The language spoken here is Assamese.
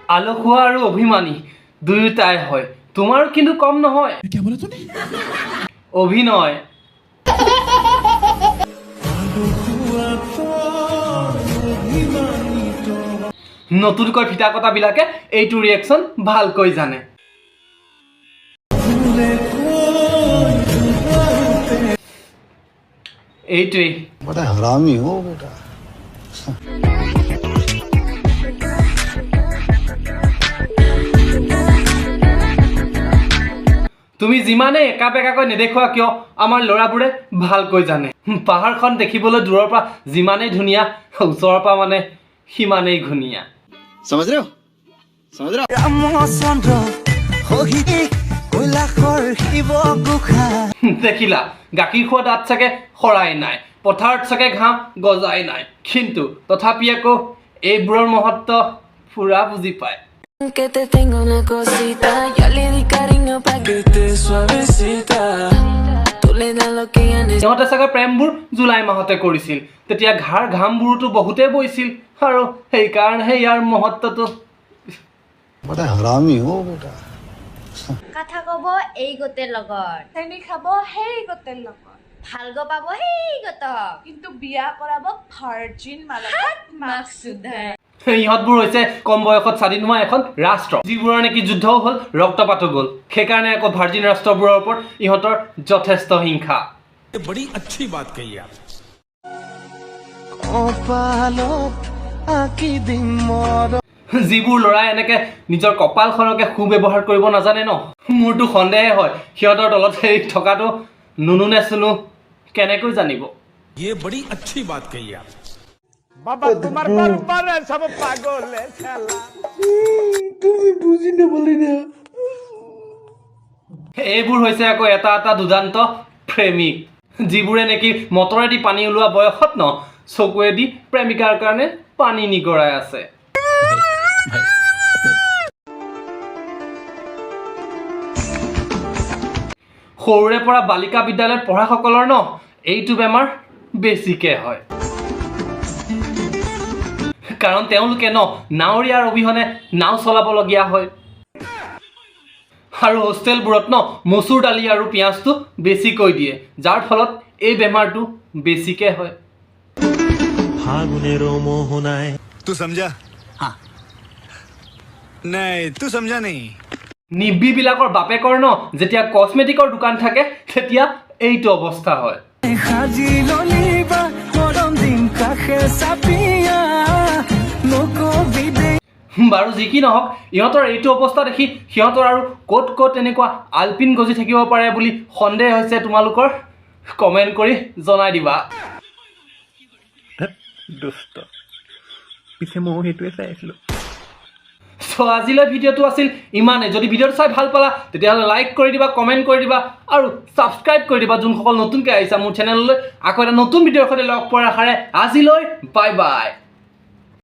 আলসুৱা আৰু অভিমানী দুয়োটাই হয় তোমাৰ কিন্তু কম নহয় क्या बोला तूने অভিনয় নতুনকৈ ফিটা কটাবিলাকে এইটো ৰিয়েকশ্যন ভালকৈ জানে এইটোৱেই बड़ा हरामी हो बेटा তুমি যিমানে একা বেকাকৈ নেদেখুৱা কিয় আমাৰ ল'ৰাবোৰে ভালকৈ জানে পাহাৰখন দেখিবলৈ দূৰৰ পৰা যিমানেই ধুনীয়া ওচৰৰ পৰা মানে সিমানেই ঘূণীয়া समझ रहे हो দেখিলা গাখীৰ খোৱা দাঁত চাগে সৰাই নাই পথাৰত চাগে ঘাঁহ গজাই নাই কিন্তু তথাপি আকৌ এইবোৰৰ মহত্ব পুৰা বুজি পায় Que te tengo una cosita, yo le di cariño pa' que te suavecita. Tú le das lo que ella necesita. সিহঁতে চাগে প্ৰেমবোৰ জুলাই মাহতে কৰিছিল তেতিয়া ঘাৰ ঘামবোৰতো বহুতেই বৈছিল আৰু সেইকাৰণেহে ইয়াৰ মহত্বটো बड़ा हरामी हो बेटा কথা কব এই গোটেৰ লগত চেনি খাব সেই গোটেৰ লগত ভালগ পাব সেই গোটক কিন্তু বিয়া কৰাব ভাৰ্জিন মালত মাক সুধাই ইহঁতবোৰ হৈছে কম বয়সত স্বাধীন হোৱা এখন ৰাষ্ট্ৰ যিবোৰৰ নেকি যুদ্ধও হ'ল ৰক্তপাতো গ'ল সেইকাৰণে আকৌ ভাৰ্জিন ৰাষ্ট্ৰবোৰৰ ওপৰত ইহঁতৰ যথেষ্ট হিংসা बड़ी अच्छी बात कही आप যিবোৰ ল'ৰাই এনেকে নিজৰ কপালখনকে সুব্যৱহাৰ কৰিব নাজানে ন মোৰতো সন্দেহে হয় সিহঁতৰ তলত সেই থকাটো নুনু নে চুনু কেনেকৈ জানিব ये बड़ी अच्छी बात कही आप বাবা তোমার দরবারে সব পাগলে খেলা এইবোৰ হৈছে আকৌ এটা এটা দুৰ্দান্ত প্ৰেমিক যিবোৰে নেকি মটৰেদি পানী ওলোৱা বয়সত ন চকুৱেদি প্ৰেমিকাৰ কাৰণে পানী নিগৰাই আছে সৰুৰে পৰা বালিকা বিদ্যালয়ত পঢ়াসকলৰ ন এইটো বেমাৰ বেছিকে হয় কাৰণ তেওঁলোকে ন নাৱৰীয়াৰ অবিহনে নাও চলাবলগীয়া হয় আৰু হোষ্টেলবোৰত ন মচুৰ দালি আৰু পিঁয়াজটো বেছিকৈ দিয়ে যাৰ ফলত এই বেমাৰটো বেছিকে হয় तू समझा हाँ नहीं तू समझा नहीं নিব্বিবিলাকৰ বাপেকৰ ন যেতিয়া কসমেটিকৰ দোকান থাকে তেতিয়া এইটো অৱস্থা হয় বাৰু যি কি নহওক ইহঁতৰ এইটো অৱস্থা দেখি সিহঁতৰ আৰু ক'ত ক'ত এনেকুৱা আলপিন গজি থাকিব পাৰে বুলি সন্দেহ হৈছে তোমালোকৰ কমেণ্ট কৰি জনাই দিবা দুষ্ট পিছে মই সেইটোৱে চাই আছিলো সো আজিলৈ ভিডিঅ'টো আছিল ইমানে যদি ভিডিঅ'টো চাই ভাল পালা তেতিয়াহ'লে লাইক কৰি দিবা কমেণ্ট কৰি দিবা আৰু ছাবস্ক্ৰাইব কৰি দিবা যোনসকল নতুনকৈ আহিছা মোৰ চেনেললৈ আকৌ এটা নতুন ভিডিঅ'ৰ সৈতে লগ পোৱাৰ আশাৰে আজিলৈ বাই বাই